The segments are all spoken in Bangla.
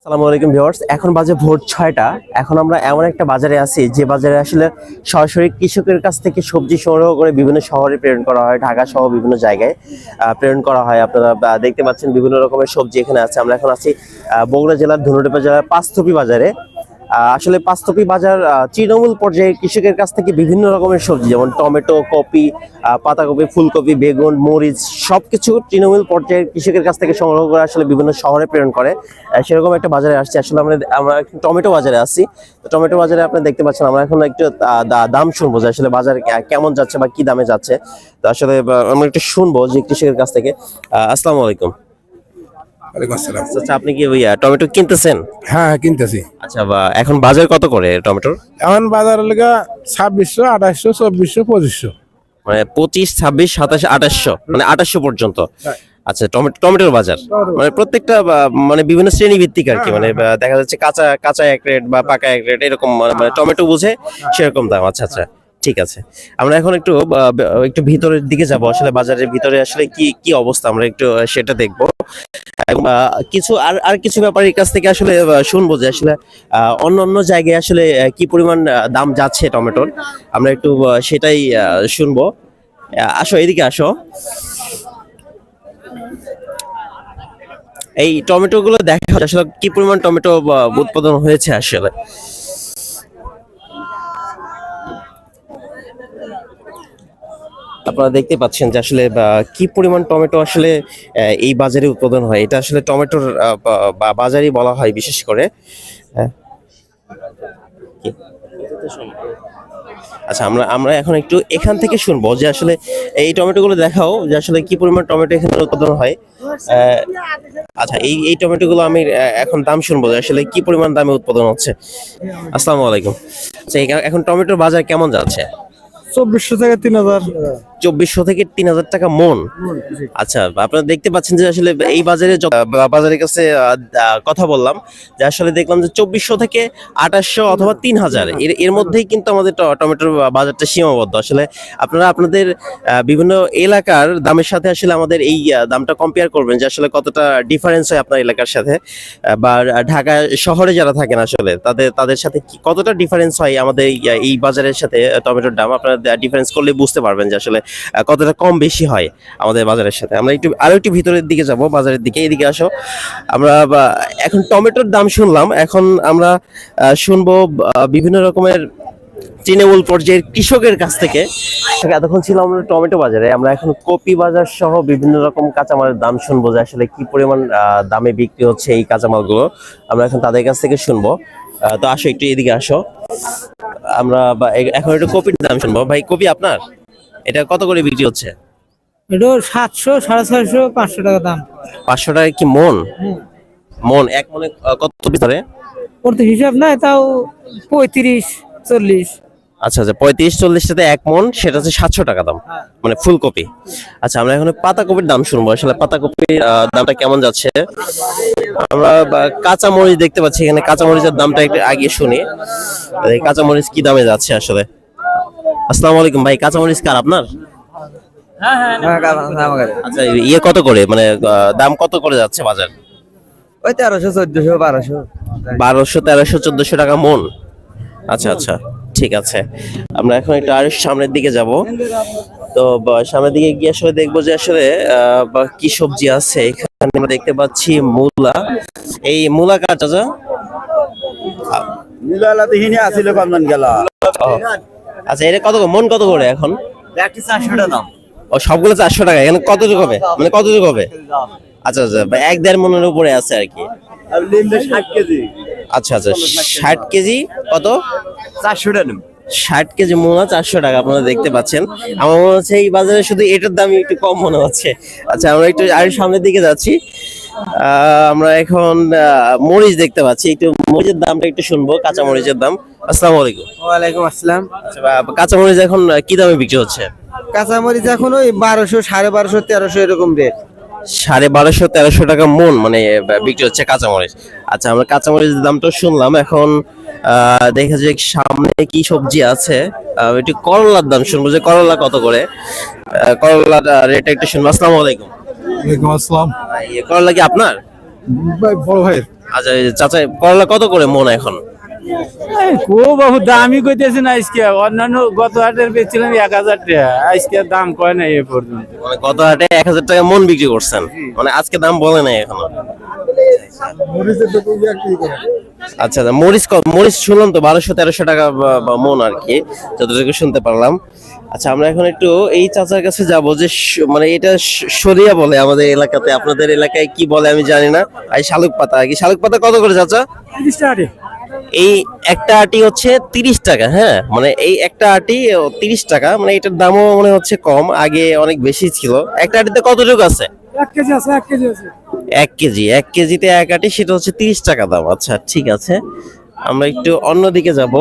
আসসালামু আলাইকুম ভিউয়ার্স, এখন বাজে ভোর 6টা। এখন আমরা এমন একটা বাজারে আছি যে বাজারে আসলে সরাসরি কৃষকের কাছ থেকে সবজি সংগ্রহ করে বিভিন্ন শহরে প্রেরণ করা হয়, ঢাকা সহ বিভিন্ন জায়গায় প্রেরণ করা হয়। আপনারা দেখতে পাচ্ছেন বিভিন্ন রকমের সবজি এখানে আছে। আমরা এখন আছি বগুড়া জেলার ধনুটাপা জেলার পাঁচথপি বাজারে। আসলে পাঁচথপি বাজার তৃণমূল পর্যায়ে কৃষকের কাছ থেকে বিভিন্ন রকমের সবজি যেমন টমেটো, কপি, পাতাকপি, ফুলকপি, বেগুন, মরিচ সবকিছু তৃণমূল পর্যায়ের কৃষকের কাছ থেকে সংগ্রহ করে আসলে বিভিন্ন শহরে প্রেরণ করে। সেরকম একটা বাজারে আসছি। আসলে আমরা টমেটো বাজারে আছি। তো টমেটো বাজারে আপনি দেখতে পাচ্ছেন, আমরা এখন একটু দাম শুনবো যে আসলে বাজার কেমন যাচ্ছে বা কি দামে যাচ্ছে। তো আসলে আমরা একটু শুনবো যে কৃষকের কাছ থেকে। আসসালামু আলাইকুম। আচ্ছা, আপনি কি ওই টমেটো কিনতেছেন? হ্যাঁ কিনতেছি। আচ্ছা, এখন বাজার কত করে টমেটোর? এখন বাজার লেগা 2600, 2800, 2400, 2500। মানে 25, 26, 27, 2800, মানে 2800 পর্যন্ত। আচ্ছা, টমেটোর বাজার মানে প্রত্যেকটা মানে বিভিন্ন শ্রেণী ভিত্তিক আর কি। মানে দেখা যাচ্ছে কাঁচা কাঁচা এক রেট বা পাকা এক রেট এরকম, মানে টমেটো বুঝে সেরকম দাম। আচ্ছা আচ্ছা, ঠিক আছে। আমরা এখন একটু ভিতরের দিকে যাব। আসলে বাজারের ভিতরে আসলে কি কি অবস্থা আমরা একটু সেটা দেখবো। এবং কিছু আর কিছু ব্যাপারীর কাছ থেকে আসলে শুনবো যে আসলে অন্য অন্য জায়গায় আসলে কি পরিমাণ দাম যাচ্ছে টমেটোর। আমরা একটু সেটাই শুনবো। আসো, এদিকে আসো। এই টমেটো গুলো দেখা আসলে কি পরিমাণ টমেটো উৎপাদন হয়েছে আসলে। আপনারা দেখতে পাচ্ছেন যে আসলে কি পরিমাণ টমেটো আসলে এই বাজারে উৎপাদন হয়। এটা আসলে টমেটোর বাজারই বলা হয় বিশেষ করে। কি? আচ্ছা, আমরা এখন একটু এখান থেকে শুনবো যে আসলে এই টমেটো গুলো দেখাও যে আসলে কি পরিমাণ টমেটো এখানে উৎপাদন হয়। আচ্ছা, এই টমেটো গুলো আমি এখন দাম শুনবো যে আসলে কি পরিমাণ দামে উৎপাদন হচ্ছে। আসসালামু আলাইকুম। আচ্ছা, এখন টমেটোর বাজার কেমন যাচ্ছে? 2400 থেকে 3000। 2400 থেকে 3000 টাকা মন। আচ্ছা, আপনারা দেখতে পাচ্ছেন যে আসলে এই বাজারের কাছে কথা বললাম যে আসলে দেখলাম যে 2400 থেকে 2800 অথবা 3000 এর মধ্যেই কিন্তু আমাদের টমেটোর বাজারটা সীমাবদ্ধ। আসলে আপনারা আপনাদের বিভিন্ন এলাকার দামের সাথে আসলে আমাদের এই দামটা কম্পেয়ার করবেন যে আসলে কতটা ডিফারেন্স হয় আপনার এলাকার সাথে, বা ঢাকা শহরে যারা থাকেন আসলে তাদের সাথে কতটা ডিফারেন্স হয় আমাদের এই বাজারের সাথে টমেটোর দাম। আপনারা ডিফারেন্স করলে বুঝতে পারবেন যে আসলে কতটা কম বেশি হয় আমাদের বাজারের সাথে। আমরা আরো একটু ভিতরের দিকে যাব, বাজারের দিকে। এদিকে আসো। আমরা এখন টমেটোর দাম শুনলাম, এখন আমরা শুনবো বিভিন্ন রকমের তৃণমূল পর্যায়ের কৃষকের কাছ থেকে। এতক্ষণ ছিলাম আমরা টমেটো বাজারে, আমরা এখন কপি বাজার সহ বিভিন্ন রকম কাঁচামালের দাম শুনবো যে আসলে কি পরিমাণ দামে বিক্রি হচ্ছে এই কাঁচামালগুলো। আমরা এখন তাদের কাছ থেকে শুনবো। তো আসো, একটু এদিকে আসো। আমরা এখন একটু কপির দাম শুনবো। ভাই, কপি আপনার এটা কত করে বিক্রি হচ্ছে? এটা 700, 650, 500 টাকা দাম। 500 টাকা কি মন? মন এক মনে কত ভিতরে? ওর তো হিসাব নাই, তাও 35-40। আচ্ছা আচ্ছা, 35-40 টাকা এক মন, সেটা হচ্ছে 700 টাকা দাম, মানে ফুলকপি। আচ্ছা, আমরা এখন পাতাকপির দাম শুনবো। আসলে পাতাকপির দামটা কেমন যাচ্ছে। আমরা কাঁচা মরিচ দেখতে পাচ্ছি এখানে। কাঁচা মরিচের দামটা একটু আগে শুনি। এই কাঁচা মরিচ কি দামে যাচ্ছে আসলে। আসসালামু আলাইকুম ভাই, কাঁচা মরিচ কার আপনার? আচ্ছা, ইয়ে কত করে, মানে দাম কত করে যাচ্ছে বাজার? ওই 1300, 1400, 1200। 1200, 1300, 1400 টাকা মন। আচ্ছা আচ্ছা, ঠিক আছে। আমরা এখন একটু আর সামনের দিকে যাব। তো সামনের দিকে গিয়ে আসলে দেখবো যে আসলে কি সবজি আছে এখানে। আমরা দেখতে পাচ্ছি মূলা। এই মূলা কার চাচা? আচ্ছা, এটা কত মন কত করে এখন? 400 টাকা দাম। ও, সবগুলো 400 টাকা। এখানে কতটুকু হবে, মানে কতটুকু হবে? আচ্ছা আচ্ছা, 1-1.5 মনের উপরে আছে আর কি। 60 কেজি। আচ্ছা আচ্ছা, 60 কেজি কত? 400 টাকা। 60 কেজি মূলা 400 টাকা। আপনারা দেখতে পাচ্ছেন। আমার মনে হচ্ছে এই বাজারে শুধু এটার দামই একটু কম মনে হচ্ছে। আচ্ছা, আমরা একটু আর সামনের দিকে যাচ্ছি। আমরা এখন মরিচ দেখতে পাচ্ছি। একটু মরিচের দামটা একটু শুনবো, কাঁচা মরিচের দাম। আসসালামু আলাইকুম। ওয়ালাইকুম আসসালাম। আচ্ছা, কাঁচা মরিচ এখন কি দামে বিক্রি হচ্ছে? কাঁচামরিচ এখন ওই 1200, 1250, 1300 এরকম রেট। 1250, 1300 টাকা মন মানে বিক্রি হচ্ছে কাঁচামরিচ। আচ্ছা, আমরা কাঁচামরিচের দামটা শুনলাম। এখন দেখা যাক সামনে কি সবজি আছে। একটু করলার দাম শুনবো যে করলা কত করে। করলার রেট একটু শুনবো। আসসালামু আলাইকুম। ওয়ালাইকুম আসসালাম। করলা কি আপনার? ভাই বড় ভাই। আচ্ছা এই যে চাচা করলা কত করে মন এখন? খুব বাবু দামই কইতেছে না আজকে, অন্যান্য গত হাটের বেচছিলাম 1000 টাকা, আজকে দাম কয় না এ পর্যন্ত। মানে কত হাটে 1000 টাকা মন বিক্রি করছেন, মানে আজকে দাম বলে নাই এখনো। আচ্ছা আচ্ছা, মরিচ শুনলাম তো 1200-1300 টাকা বা মন আর কি, যতটুকু শুনতে পারলাম। আচ্ছা আমরা এখন একটু এই চাচার কাছে যাব যে মানে এটা সরিয়া বলে আমাদের এলাকাতে, আপনাদের এলাকায় কি বলে আমি জানি না। এই শালুক পাতা আর কি, শালুক পাতা কত করে চাচা? 30 টাকা। এই একটা আটি হচ্ছে 30 টাকা। হ্যাঁ মানে এই একটা আটি 30 টাকা, মানে এটার দামও মনে হচ্ছে কম, আগে অনেক বেশি ছিল। একটা আটিতে কতটুকু আছে? 1 কেজি আছে, 1 কেজি আছে। 1 কেজিতে এক আটি, সেটা হচ্ছে 30 টাকা দাম। আচ্ছা ঠিক আছে, আমরা একটু অন্যদিকে যাব।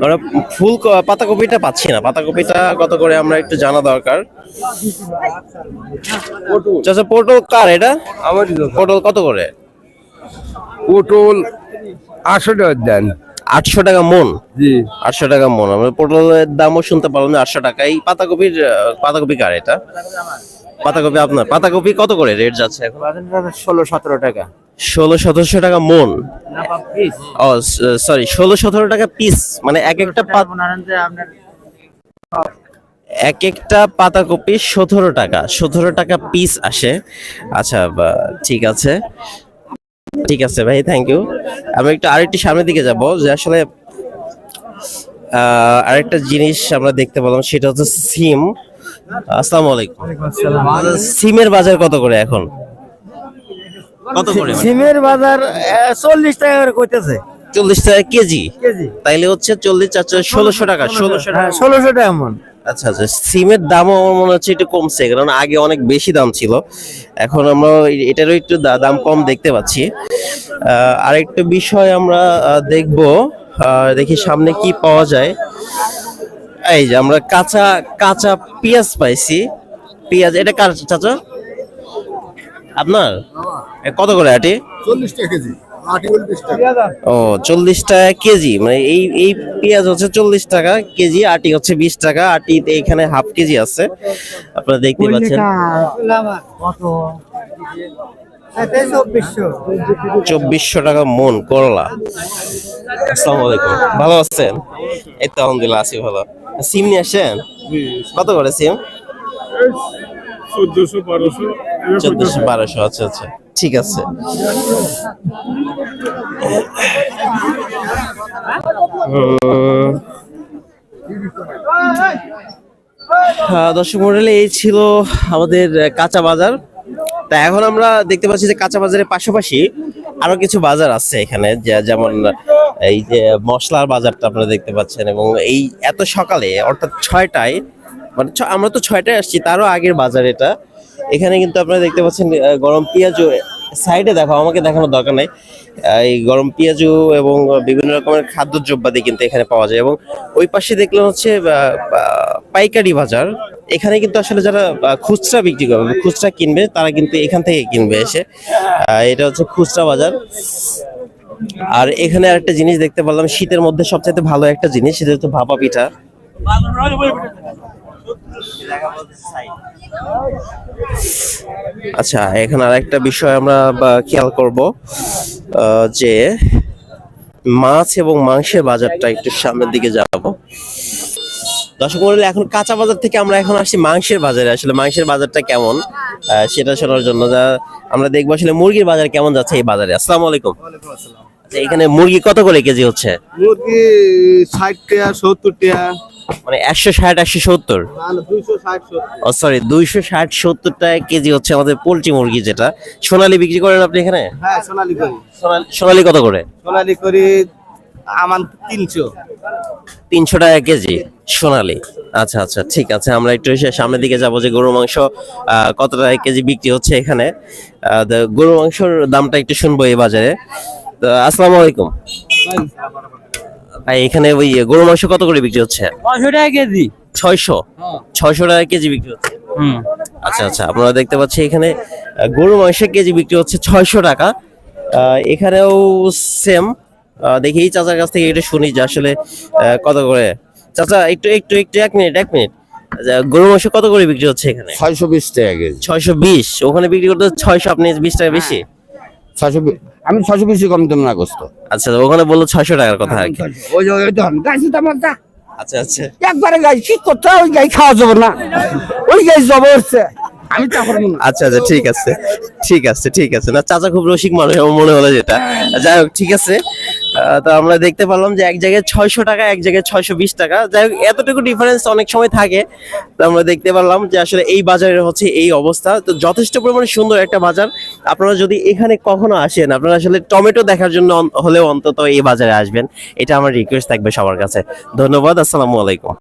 আমরা পাতাকপিটা পাচ্ছি না, পাতাকপিটা কত করে আমরা একটু জানা দরকার। চাচা পটল কার এটা? পটল কত করে? পটল 800 টাকা দেন। 800 টাকা মন? জি 800 টাকা মন। আমরা পটলের দামও শুনতে পারলাম যে 800 টাকা। এই পাতাকপি কার এটা? পাতাকপি আপনার? পাতাকপি কত করে রেট যাচ্ছে এখন? 16-17 টাকা। 1600-1700 টাকা মন? ও সরি, 16-17 টাকা পিস, মানে এক একটা পাতাকপি 17 টাকা পিস আসে। আচ্ছা ঠিক আছে, ঠিক আছে ভাই, থ্যাংক ইউ। আমরা একটু আরেকটি সামনের দিকে যাব, যে আসলে আরেকটা জিনিস আমরা দেখতে পেলাম, সেটা হচ্ছে সিম। আসসালামু আলাইকুম। সিমের বাজার কত করে এখন? কত করে? সিমের বাজার 40 টাকা করে কইতেছে। 40 টাকা কেজি? কেজি তাইলে হচ্ছে 40 1600 টাকা। 1600 টাকা। 1600 টাকা মন। আচ্ছা আচ্ছা, সিমের দামও আমার মনে হচ্ছে একটু কমছে, কারণ আগে অনেক বেশি দাম ছিল, এখন আমরা এটারও একটু দাম কম দেখতে পাচ্ছি। আরেকটা বিষয় আমরা দেখব, দেখি সামনে কি পাওয়া যায়। এই যে আমরা কাঁচা কাঁচা পেঁয়াজ পাইছি। পেঁয়াজ এটা কার চাচা? আপনার? কত করে আটি? 40 টাকা কেজি। আটি 40 টাকা। ও 40 টাকা কেজি, মানে এই পেঁয়াজ হচ্ছে 40 টাকা কেজি, আটি হচ্ছে 20 টাকা। আটিতে এখানে হাফ কেজি আছে, আপনারা দেখতে পাচ্ছেন। 2400 টাকা মন করলা। আসসালামু আলাইকুম, ভালো আছেন? এই তো আলহামদুলিল্লাহ আছি ভালো। সিম নিয়ে আসেন? কত করে সিম? 1400-1200। আচ্ছা আচ্ছা ঠিক আছে। দর্শক মণ্ডলী, এই ছিল আমাদের কাঁচা বাজার। তা এখন আমরা দেখতে পাচ্ছি যে কাঁচা বাজারের পাশাপাশি আরো কিছু বাজার আছে এখানে, যেমন এই যে মশলার বাজারটা আপনারা দেখতে পাচ্ছেন, এবং এই এত সকালে অর্থাৎ 6টায়, মানে আমরা তো 6টায় আসছি, তারও আগের বাজার এটা। এখানে কিন্তু আপনারা দেখতে পাচ্ছেন গরম পেঁয়াজু, সাইডে দেখো, আমাকে দেখানোর দরকার নাই। এই গরম পেঁয়াজু এবং বিভিন্ন রকমের খাদ্যদ্রব্যাদি কিন্তু এখানে পাওয়া যায়। এবং ওই পাশে দেখলাম হচ্ছে পাইকারি বাজার। এখানে কিন্তু আসলে যারা খুচরা বিক্রি করবে, খুচরা কিনবে, তারা কিন্তু এখান থেকে কিনবে এসে। এটা হচ্ছে খুচরা বাজার। আর এখানে আরেকটা জিনিস দেখতে পেলাম, শীতের মধ্যে সবচাইতে ভালো একটা জিনিস, সেটা হচ্ছে ভাপা পিঠা। আচ্ছা এখানে আরেকটা বিষয় আমরা খেয়াল করব, যে মাছ এবং মাংসের বাজারটা একটু সামনের দিকে যাব। দর্শক মণ্ডলী, এখন কাঁচা বাজার থেকে আমরা এখন আসছি মাংসের বাজারে। আসলে মাংসের বাজারটা কেমন সেটা শোনার জন্য আমরা দেখবো আসলে মুরগির বাজার কেমন যাচ্ছে এই বাজারে। আসসালামু আলাইকুম। আচ্ছা, এখানে মুরগি কত করে কেজি হচ্ছে? মুরগি 60 টাকা 70 টাকা, মানে 160 170? 260 ও সরি, 260-70 টাকা কেজি হচ্ছে আমাদের পোল্ট্রি মুরগি, যেটা সোনালী বিক্রি করেন আপনি এখানে? হ্যাঁ সোনালী করি। সোনালী কত করে? সোনালী করি আমার 300 টাকা কেজি সোনালী। আচ্ছা আচ্ছা ঠিক আছে, আমরা একটু সামনের দিকে যাব, যে গরু মাংস কত টাকা কেজি বিক্রি হচ্ছে এখানে। গরু মাংসর দামটা একটু শুনবো এই বাজারে। তো আসসালামু আলাইকুম ভাই, এখানে ওই গরু মাংস কত করে বিক্রি হচ্ছে? 500 টাকা কেজি। 600 টাকা কেজি বিক্রি হচ্ছে। আচ্ছা আচ্ছা, আপনারা দেখতে পাচ্ছি এখানে গরু মাংসের কেজি বিক্রি হচ্ছে 600 টাকা। এখানেও সেম। দেখি এই চাচার কাছ থেকে এটা শুনি যে আসলে কত করে। চাচা একটু একটু একটু 1 মিনিট 1 মিনিট, গরু মাংস কত করে বিক্রি হচ্ছে এখানে? 620 টাকা কেজি। 620? ওখানে বিক্রি করতে 600, আপনি 20 টাকা বেশি। আমি 620 কম দেব না গোস্ত। আচ্ছা ওখানে বললো 600 টাকার কথা আর কি। ওই ওই ধন গাইছি তো আমার দা আচ্ছা আচ্ছা একবারে গাই শীত করতে ওই গাই খাওয়া যাবে না, ওই গাই জব হচ্ছে, আমি তা করবো না। আচ্ছা আচ্ছা ঠিক আছে ঠিক আছে ঠিক আছে। না চাচা খুব রসিক মানুষ আমার মনে হলো যেটা। যাই হোক ঠিক আছে। তো আমরা দেখতে পারলাম যে এক জায়গায় 600 টাকা, এক জায়গায় 620 টাকা। যাই হোক এতটুকু ডিফারেন্স অনেক সময় থাকে। তো আমরা দেখতে পারলাম যে আসলে এই বাজারের হচ্ছে এই অবস্থা। তো যথেষ্ট পরিমাণে সুন্দর একটা বাজার। আপনারা যদি এখানে কখনো আসেন, আপনারা আসলে টমেটো দেখার জন্য হলেও অন্তত এই বাজারে আসবেন, এটা আমার রিকোয়েস্ট থাকবে সবার কাছে। ধন্যবাদ, আসসালামু আলাইকুম।